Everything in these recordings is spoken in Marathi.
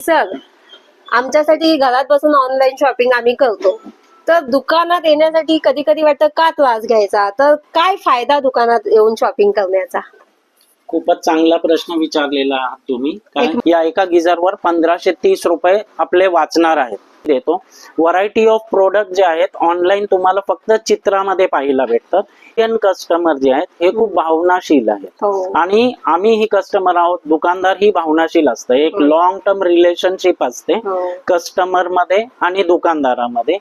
सर, आमच्यासाठी घरात बसून ऑनलाईन शॉपिंग आम्ही करतो, तर दुकानात येण्यासाठी कधी कधी वाटतं का त्रास घ्यायचा, तर काय फायदा दुकानात येऊन शॉपिंग करण्याचा? खूपच चांगला प्रश्न विचारलेला आहात तुम्ही. कारण या एका गिझरवर 1530 रुपये आपले वाचणार आहेत. देतो व्हरायटी ऑफ प्रोडक्ट जे आहेत ऑनलाईन तुम्हाला फक्त चित्रामध्ये पाहायला भेटतात. इंडियन कस्टमर जे आहेत हे खूप भावनाशील आहेत आणि आम्ही ही कस्टमर आहोत. दुकानदार ही भावनाशील असतं. एक लॉंग टर्म रिलेशनशिप असते कस्टमर मध्ये आणि दुकानदारामध्ये.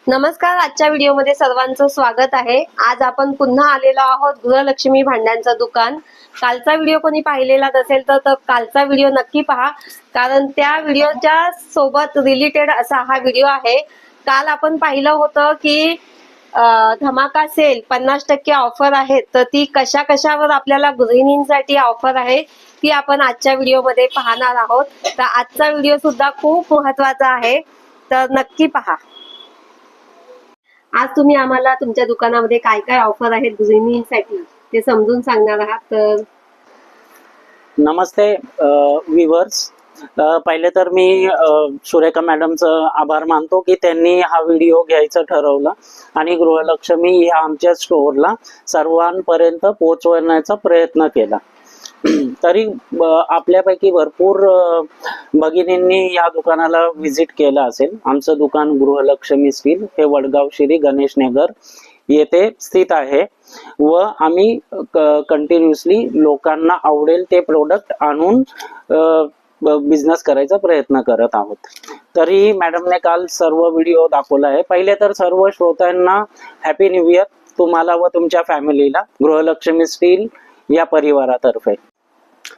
नमस्कार, आजच्या व्हिडिओमध्ये सर्वांचं स्वागत आहे. आज आपण पुन्हा आलेलो आहोत गृहलक्ष्मी भांड्यांचं दुकान. कालचा व्हिडिओ कोणी पाहिलेला नसेल तर कालचा व्हिडिओ नक्की पहा, कारण त्या व्हिडिओच्या सोबत रिलेटेड असा हा व्हिडिओ आहे. काल आपण पाहिलं होतं की धमाका सेल 50% ऑफर आहे, तर ती कशा कशावर आपल्याला गृहिणींसाठी ऑफर आहे ती आपण आजच्या व्हिडिओमध्ये पाहणार आहोत. तर आजचा व्हिडिओ सुद्धा खूप महत्वाचा आहे, तर नक्की पहा. आज तुम्ही आम्हाला तुमच्या दुकानामध्ये काय काय ऑफर आहेत गृहिणींसाठी ते समजून सांगणार आहात. तर नमस्ते व्ह्यूअर्स. पहिले तर मी सुरेखा मॅडमचं आभार मानतो की त्यांनी हा व्हिडिओ घ्यायचं ठरवलं आणि गृहलक्ष्मी ह्या आमच्या स्टोअरला सर्वांपर्यंत पोहोचवण्याचा प्रयत्न केला. तरी आपल्यापैकी भरपूर भगिनींनी या दुकानाला व्हिजिट केला असेल. आमचं दुकान गृहलक्ष्मी स्टील हे वडगाव श्री गणेश नगर येथे स्थित आहे व आम्ही कंटिन्युअसली लोकांना आवडेल ते प्रोडक्ट आणून बिझनेस करायचा प्रयत्न करत आहोत. तरी मॅडमने काल सर्व व्हिडिओ दाखवला आहे. पहिले तर सर्व श्रोत्यांना हॅपी न्यू इयर तुम्हाला व तुमच्या फॅमिलीला गृहलक्ष्मी स्टील या परिवारातर्फे.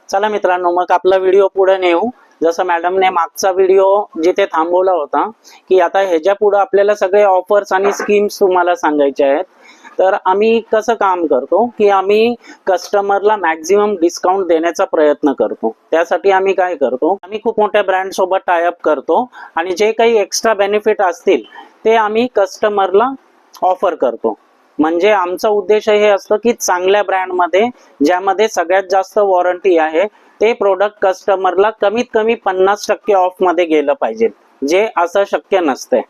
चला मित्रांनो, मग आपला व्हिडिओ पुढे नेऊ. जसं मॅडमने मागचा व्हिडिओ जिथे थांबवला होता की आता ह्याच्या पुढे आपल्याला सगळे ऑफर्स आणि स्कीम्स तुम्हाला सांगायचे आहेत. तर आम्ही कसं काम करतो की आम्ही कस्टमरला मॅक्झिमम डिस्काउंट देण्याचा प्रयत्न करतो. त्यासाठी आम्ही काय करतो, आम्ही खूप मोठ्या ब्रँड सोबत टाय अप करतो आणि जे काही एक्स्ट्रा बेनिफिट असतील ते आम्ही कस्टमरला ऑफर करतो. म्हणजे आमचा उद्देश हे असतं की चांगल्या ब्रँडमध्ये ज्यामध्ये सगळ्यात जास्त वॉरंटी आहे ते प्रोडक्ट कस्टमरला कमीत कमी 50% ऑफ मध्ये गेलं पाहिजे, जे असं शक्य नसते.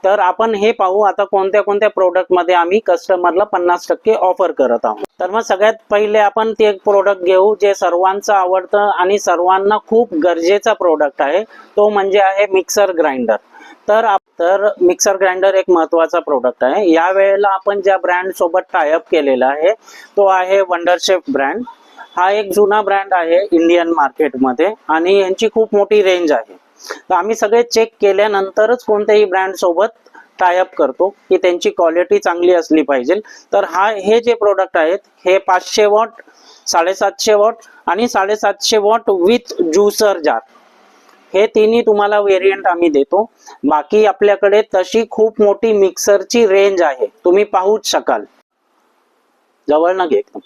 तर आपण हे पाहू आता कोणत्या कोणत्या प्रोडक्ट मध्ये आम्ही कस्टमरला 50% ऑफर करत आहोत. तर मग सगळ्यात पहिले आपण ते एक प्रोडक्ट घेऊ जे सर्वांचं आवडतं आणि सर्वांना खूप गरजेचा प्रोडक्ट आहे. तो म्हणजे आहे मिक्सर ग्राइंडर. तर मिक्सर ग्राइंडर एक महत्वाचा प्रोडक्ट आहे. या वेळेला आपण ज्या ब्रँड सोबत टाय अप केलेला आहे तो आहे वंडरशेफ ब्रँड. हा एक जुना ब्रँड आहे इंडियन मार्केटमध्ये आणि यांची खूप मोठी रेंज आहे. तर आम्ही सगळे चेक केल्यानंतरच कोणत्याही ब्रँड सोबत टाय अप करतो की त्यांची क्वालिटी चांगली असली पाहिजे. तर हे जे प्रोडक्ट आहेत हे 500 वॉट, 750 वॉट आणि 750 वॉट विथ ज्युसर जार हे तिन्ही तुम्हाला व्हेरियंट आम्ही देतो. बाकी आपल्याकडे तशी खूप मोठी मिक्सरची रेंज आहे, तुम्ही पाहूच शकाल. जवळ न घे एकदम.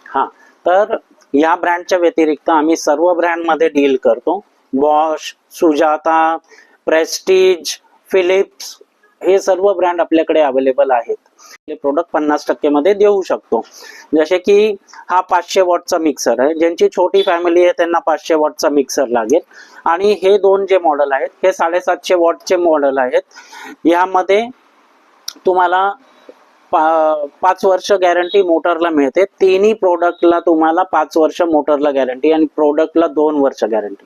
हा, तर या ब्रँडच्या व्यतिरिक्त आम्ही सर्व ब्रँड मध्ये डील करतो. बॉश, सुजाता, प्रेस्टीज, फिलिप्स हे सर्व ब्रँड आपल्याकडे अवेलेबल आहेत. हे प्रोडक्ट 50% मध्ये देऊ शकतो. जसे की हा 500 वॉटचा मिक्सर आहे. ज्यांची छोटी फॅमिली आहे त्यांना 500 वॉटचा मिक्सर लागेल. आणि हे दोन जे मॉडेल आहेत हे 750 वॉटचे मॉडेल आहेत. यामध्ये तुम्हाला 5 वर्ष गॅरंटी मोटरला मिळते. तिन्ही प्रोडक्टला तुम्हाला 5 वर्ष मोटरला गॅरंटी आणि प्रोडक्टला 2 वर्ष गॅरंटी.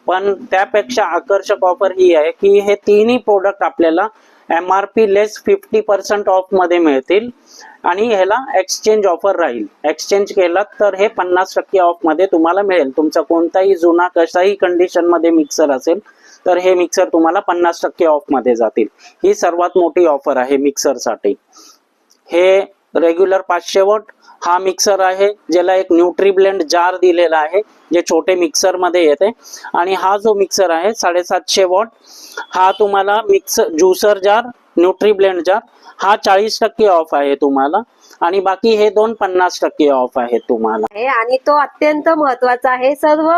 पण त्यापेक्षा आकर्षक ऑफर ही आहे की हे तिन्ही प्रोडक्ट आपल्याला MRP लेस 50% ऑफ मध्ये मिळतील आणि ह्याला एक्सचेंज ऑफर राहील. एक्सचेंज केला तर हे 50% ऑफ मध्ये तुम्हाला मिळेल. तुमचा कोणताही जुना कशाही कंडिशन मध्ये मिक्सर असेल तर हे मिक्सर तुम्हाला 50% ऑफ मध्ये जातील. ही सर्वात मोठी ऑफर आहे मिक्सर साठी. हे रेग्युलर 500 वॉट हा मिक्सर आहे ज्याला एक न्यूट्री ब्लेंड जार दिलेला आहे जे छोटे मिक्सर मध्ये येते. आणि हा जो मिक्सर आहे 750 वॉट हा तुम्हाला ज्युसर जार, न्यूट्री ब्लेंड जार हा 40% ऑफ आहे तुम्हाला आणि बाकी हे दोन 50% ऑफ आहे तुम्हाला. आणि तो अत्यंत महत्वाचा आहे. सर्व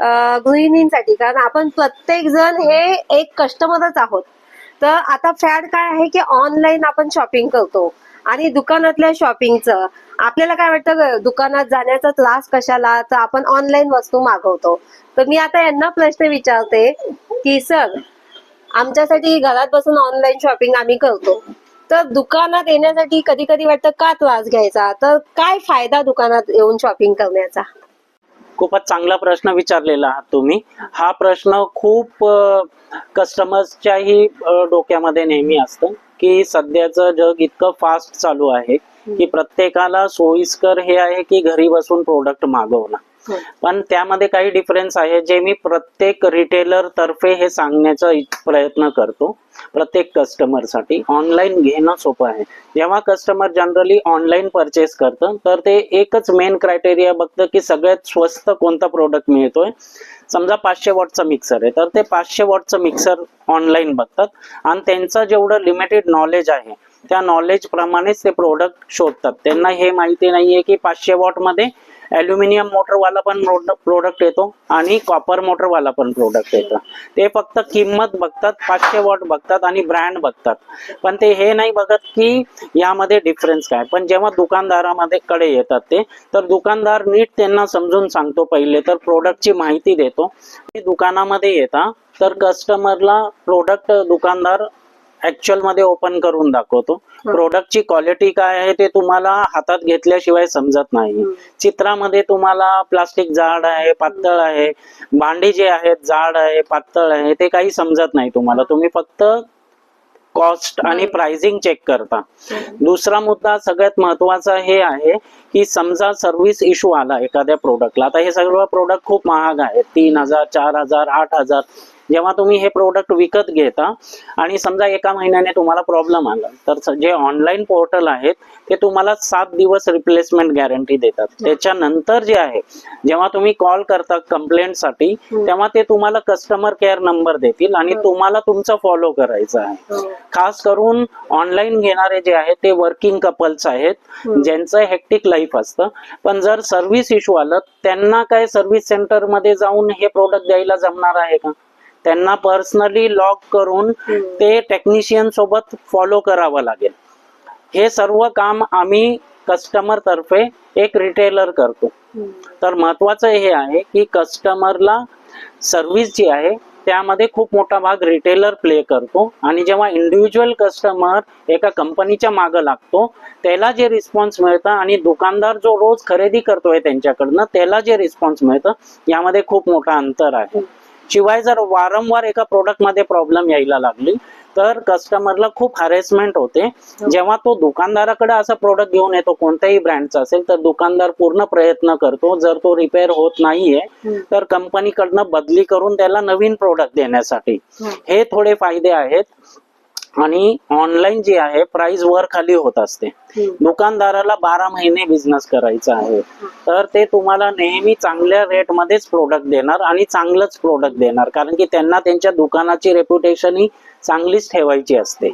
गृहिणींसाठी, कारण आपण प्रत्येक जण हे एक कस्टमरच आहोत. तर आता फॅड काय आहे की ऑनलाईन आपण शॉपिंग करतो आणि दुकानातल्या शॉपिंगचं आपल्याला काय वाटतं, दुकानात जाण्याचा त्रास कशाला, तर आपण ऑनलाईन वस्तू मागवतो. तर मी आता यांना प्रश्न विचारते की सर, आमच्यासाठी घरात बसून ऑनलाईन शॉपिंग आम्ही करतो, तर दुकानात येण्यासाठी कधी कधी वाटतं का त्रास घ्यायचा, तर काय फायदा दुकानात येऊन शॉपिंग करण्याचा? खूपच चांगला प्रश्न विचारलेला आहात तुम्ही. हा प्रश्न खूप कस्टमर्सच्याही डोक्यामध्ये नेहमी असतं की सध्याचं जग इतकं फास्ट चालू आहे की प्रत्येकाला सोयीस्कर हे आहे की घरी बसून प्रोडक्ट मागवणं. पण त्यामध्ये काही डिफरन्स आहे जे मी प्रत्येक रिटेलर तर्फे हे सांगण्याचा प्रयत्न करतो. प्रत्येक कस्टमरसाठी ऑनलाईन घेणं सोपं आहे. जेव्हा कस्टमर जनरली ऑनलाईन परचेस करतं तर ते एकच मेन क्रायटेरिया बघतं की सगळ्यात स्वस्त कोणता प्रोडक्ट मिळतोय. समजा 500 वॉटचा मिक्सर आहे तर ते 500 वॉटचं मिक्सर ऑनलाईन बघतात आणि त्यांचं जेवढं लिमिटेड नॉलेज आहे त्या नॉलेज प्रमाणेच ते प्रोडक्ट शोधतात. त्यांना हे माहिती नाहीये की 500 वॉट मध्ये ॲल्युमिनियम मोटरवाला पण प्रोडक्ट येतो आणि कॉपर मोटरवाला पण प्रोडक्ट येतं. ते फक्त किंमत बघतात, 500 वॉट बघतात आणि ब्रँड बघतात, पण ते हे नाही बघत की यामध्ये डिफरन्स काय. पण जेव्हा दुकानदारामध्ये कडे येतात ते, तर दुकानदार नीट त्यांना समजून सांगतो. पहिले तर प्रोडक्टची माहिती देतो. दुकानामध्ये येतात तर कस्टमरला प्रोडक्ट दुकानदार ऍक्च्युअल मध्ये ओपन करून दाखवतो. प्रोडक्टची क्वालिटी काय आहे ते तुम्हाला हातात घेतल्याशिवाय समजत नाही. चित्रामध्ये तुम्हाला प्लास्टिक जाड आहे, पातळ आहे, भांडी जे आहेत जाड आहे, पातळ आहे, ते काही समजत नाही तुम्हाला. तुम्ही फक्त कॉस्ट आणि प्राइसिंग चेक करता. दुसरा मुद्दा सगळ्यात महत्वाचा हे आहे की समजा सर्व्हिस इश्यू आला एखाद्या प्रोडक्टला. आता हे सगळं प्रोडक्ट खूप महाग आहे, 3000, 4000, 8000. जेव्हा तुम्ही हे प्रोडक्ट विकत घेता आणि समजा एका महिन्याने तुम्हाला प्रॉब्लेम आला तर जे ऑनलाईन पोर्टल आहेत ते तुम्हाला 7 दिवस रिप्लेसमेंट गॅरंटी देतात. त्याच्यानंतर जे आहे जेव्हा तुम्ही कॉल करता कंप्लेंटसाठी तेव्हा ते तुम्हाला कस्टमर केअर नंबर देतील आणि तुम्हाला तुमचं फॉलो करायचं आहे. खास करून ऑनलाईन घेणारे जे आहेत ते वर्किंग कपल्स आहेत ज्यांचं हेक्टिक लाईफ असतं. पण जर सर्व्हिस इश्यू आलं त्यांना काय सर्व्हिस सेंटर मध्ये जाऊन हे प्रोडक्ट द्यायला जमणार आहे का? त्यांना पर्सनली लॉग करून ते टेक्निशियन सोबत फॉलो करावं लागेल. हे सर्व काम आम्ही कस्टमर तर्फे एक रिटेलर करतो. तर महत्वाचं हे आहे की कस्टमरला सर्व्हिस जी आहे त्यामध्ये खूप मोठा भाग रिटेलर प्ले करतो. आणि जेव्हा इंडिव्हिज्युअल कस्टमर एका कंपनीच्या मागे लागतो त्याला जे रिस्पॉन्स मिळतं आणि दुकानदार जो रोज खरेदी करतोय त्यांच्याकडनं त्याला जे रिस्पॉन्स मिळतं यामध्ये खूप मोठा अंतर आहे. शिवाय जर वारंवार एका प्रोडक्ट मध्ये प्रॉब्लेम यायला लागली तर कस्टमरला खूप हॅरेसमेंट होते. जेव्हा तो दुकानदाराकडे असा प्रोडक्ट घेऊन येतो कोणत्याही ब्रँडचा असेल तर दुकानदार पूर्ण प्रयत्न करतो. जर तो रिपेअर होत नाहीये तर कंपनीकडनं बदली करून त्याला नवीन प्रोडक्ट देण्यासाठी. हे थोडे फायदे आहेत. आणि ऑनलाईन जे आहे प्राइस वर खाली होत असते. दुकानदाराला 12 महिने बिझनेस करायचा आहे तर ते तुम्हाला नेहमी चांगल्या रेट मध्येच प्रोडक्ट देणार आणि चांगलंच प्रोडक्ट देणार, कारण की त्यांना त्यांच्या दुकानाची रेप्युटेशन ही चांगलीच ठेवायची असते.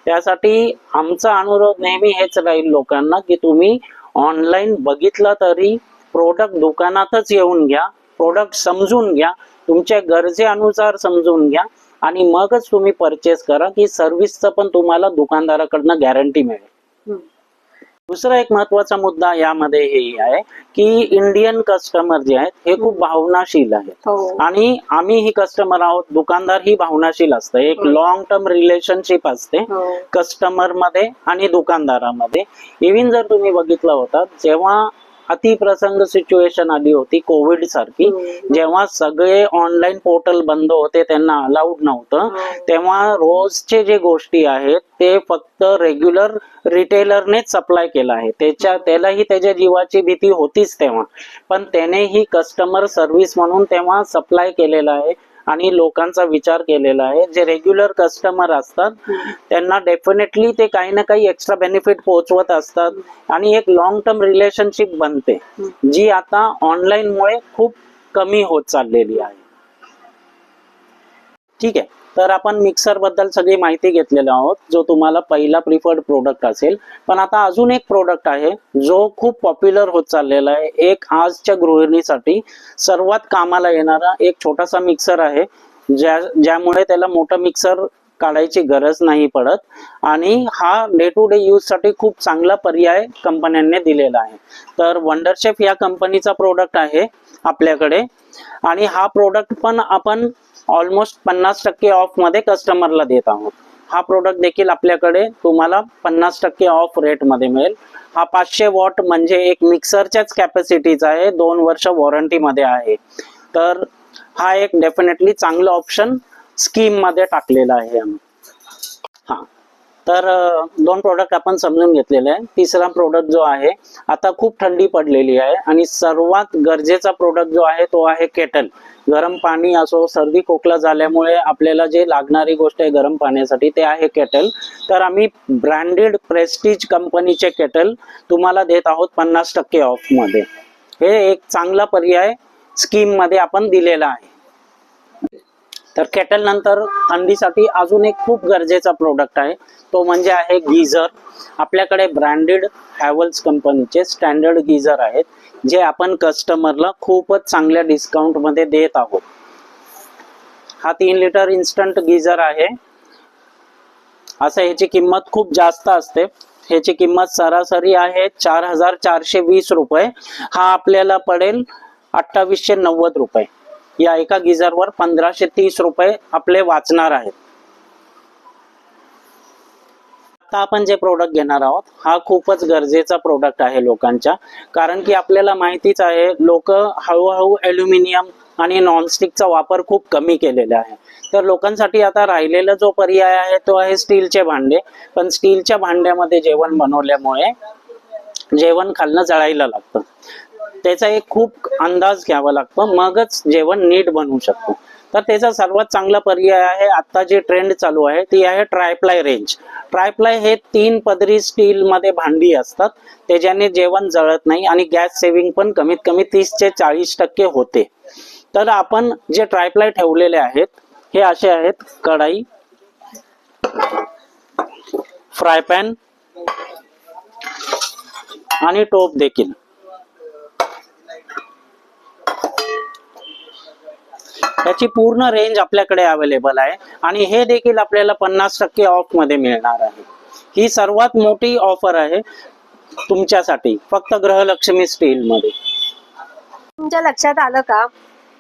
त्यासाठी आमचा अनुरोध नेहमी हेच राहील लोकांना की तुम्ही ऑनलाईन बघितलं तरी प्रोडक्ट दुकानातच येऊन घ्या, प्रोडक्ट समजून घ्या, तुमच्या गरजेनुसार समजून घ्या आणि मगच तुम्ही परचेस करा की सर्व्हिसचं पण तुम्हाला दुकानदाराकडनं गॅरंटी मिळेल. दुसरा एक महत्वाचा मुद्दा यामध्ये हे आहे की इंडियन कस्टमर जे आहेत हे खूप भावनाशील आहेत. आणि आम्ही ही कस्टमर आहोत, दुकानदार ही भावनाशील असतं. एक लॉंग टर्म रिलेशनशिप असते कस्टमर मध्ये आणि दुकानदारामध्ये. इव्हन जर तुम्ही बघितलं होतं जेव्हा अतिप्रसंग सिच्युएशन आली होती कोविड सारखी, जेव्हा सगळे ऑनलाईन पोर्टल बंद होते, त्यांना अलाउड नव्हतं, तेव्हा रोजचे जे गोष्टी आहेत ते फक्त रेग्युलर रिटेलरनेच सप्लाय केला आहे. त्यालाही त्याच्या जीवाची भीती होतीच तेव्हा, पण त्यानेही कस्टमर सर्व्हिस म्हणून तेव्हा सप्लाय केलेला आहे आणि लोकांचा विचार केलेला आहे. जे रेग्युलर कस्टमर असतात त्यांना डेफिनेटली ते काही ना काही एक्स्ट्रा बेनिफिट पोहोचवत असतात आणि एक लॉंग टर्म रिलेशनशिप बनते जी आता ऑनलाईन मुळे खूप कमी होत चाललेली आहे. ठीक आहे. तर आपण मिक्सर बद्दल सगळी माहिती घेतलेली आहोत, जो तुम्हाला पहिला प्रिफर्ड प्रोडक्ट असेल. पण आता अजून एक प्रोडक्ट आहे जो खूप पॉप्युलर होत चाललेला आहे. एक आजच्या गृहिणीसाठी सर्वात कामाला येणारा एक छोटासा मिक्सर आहे, ज्यामुळे त्याला मोठा मिक्सर काढायची गरज नाही पडत, आणि हा डे टू डे यूज साठी खूप चांगला पर्याय कंपन्यांनी दिलेला आहे. तर वंडर शेफ या कंपनीचा प्रोडक्ट आहे आपल्याकडे, आणि हा प्रोडक्ट पण आपण ऑलमोस्ट 50% ऑफ मध्ये कस्टमरला देत आहोत. हा प्रोडक्ट देखील आपल्याकडे तुम्हाला 50% ऑफ रेट मध्ये मिळेल. हा 500 वॉट म्हणजे एक मिक्सरच्याच कॅपॅसिटीचा आहे, 2 वर्ष वॉरंटी मध्ये आहे. तर हा एक डेफिनेटली चांगला ऑप्शन स्कीम मध्ये टाकलेला आहे आम्ही. हा, तर 2 प्रोडक्ट आपण समजून घेतलेले आहे. तिसरा प्रोडक्ट जो आहे, आता खूप थंडी पडलेली आहे आणि सर्वात गरजेचा प्रोडक्ट जो आहे तो आहे केटल. गरम पाणी असो, सर्दी खोकला झाल्यामुळे आपल्याला जे लागणारी गोष्ट आहे गरम पाण्यासाठी, ते आहे केटल. तर आम्ही ब्रँडेड प्रेस्टीज कंपनीचे केटल तुम्हाला देत आहोत 50% ऑफ मध्ये. हे एक चांगला पर्याय स्कीम मध्ये आपण दिलेला आहे. तर केटल नंतर थंडीसाठी अजून एक खूप गरजेचा प्रोडक्ट आहे, तो म्हणजे आहे गीझर. आपल्याकडे ब्रँडेड हॅव्हल्स कंपनीचे स्टँडर्ड गीझर आहेत, जे आपण कस्टमरला खूपच चांगल्या डिस्काउंट मध्ये देत आहोत. हा 3 लिटर इन्स्टंट गीझर आहे. असं ह्याची किंमत खूप जास्त असते. ह्याची किंमत सरासरी आहे 4420 रुपये. हा आपल्याला पडेल 2890 रुपये. या एका गिझरवर 1530 रुपये आपले वाचणार आहेत. आता आपण जे प्रोडक्ट घेणार आहोत, हा खूपच गरजेचा प्रोडक्ट आहे लोकांच्या, कारण की आपल्याला माहितीच आहे लोक हळूहळू ॲल्युमिनियम आणि नॉनस्टिकचा वापर खूप कमी केलेला आहे. तर लोकांसाठी आता राहिलेला जो पर्याय आहे तो आहे स्टीलचे भांडे. पण स्टीलच्या भांड्यामध्ये जेवण बनवल्यामुळे जेवण खालनं जळायला लागतं. त्याचा एक खूप अंदाज घ्यावा लागतो, मगच जेवण नीट बनवू शकतो. तर त्याचा सर्वात चांगला पर्याय आहे, आता जे ट्रेंड चालू आहे ती आहे ट्रायप्लाय रेंज. ट्रायप्लाय हे 3 पदरी स्टील मध्ये भांडी असतात, त्याच्याने जेवण जळत नाही आणि गॅस सेव्हिंग पण कमीत कमी 30 ते 40% होते. तर आपण जे ट्रायप्लाय ठेवलेले आहेत हे असे आहेत: कढाई, फ्राय पॅन आणि टोप देखील. याची पूर्ण रेंज आपल्याकडे अवेलेबल आहे, आणि हे देखील आपल्याला 50% ऑफ मध्ये मिळणार आहे. ही सर्वात मोठी ऑफर आहे तुमच्यासाठी, फक्त गृहलक्ष्मी स्टील मध्ये. तुमच्या लक्षात आलं का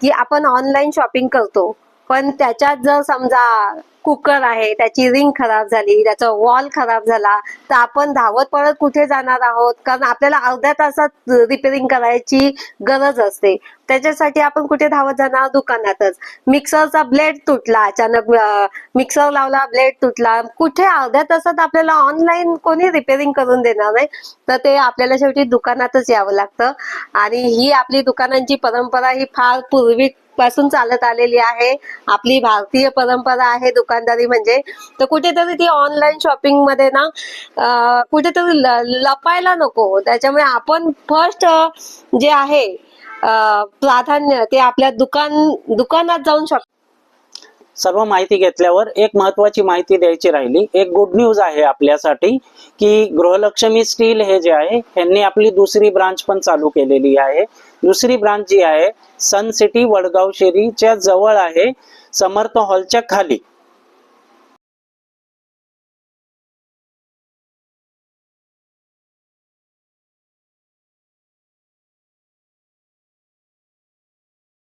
की आपण ऑनलाईन शॉपिंग करतो, पण त्याच्यात जर समजा कुकर आहे, त्याची रिंग खराब झाली, त्याचा वॉल खराब झाला, तर आपण धावत पळत कुठे जाणार आहोत? कारण आपल्याला अर्ध्या तासात रिपेअरिंग करायची गरज असते. त्याच्यासाठी आपण कुठे धावत जाणार? दुकानातच. मिक्सरचा ब्लेड तुटला, अचानक मिक्सर लावला, ब्लेड तुटला, कुठे अर्ध्या तासात आपल्याला ऑनलाईन कोणी रिपेअरिंग करून देणार नाही. तर ते आपल्याला शेवटी दुकानातच यावं लागतं. आणि ही आपली दुकानांची परंपरा ही फार पूर्वी पासून चालत आलेली आहे. आपली भारतीय परंपरा आहे दुकानदारी म्हणजे. तर कुठेतरी ती ऑनलाईन शॉपिंग मध्ये ना कुठेतरी लपायला नको. त्याच्यामुळे आपण फर्स्ट जे आहे प्राधान्य ते आपल्या दुकानात जाऊन शॉपिंग. सर्व माहिती घेतल्यावर एक महत्वाची माहिती द्यायची राहिली. एक गुड न्यूज आहे आपल्यासाठी की गृहलक्ष्मी स्टील हे जे आहे यांनी आपली दुसरी ब्रांच पण चालू केलेली आहे. दुसरी ब्रांच जी आहे सन सिटी वडगाव शेरीच्या जवळ आहे, समर्थ हॉलच्या खाली.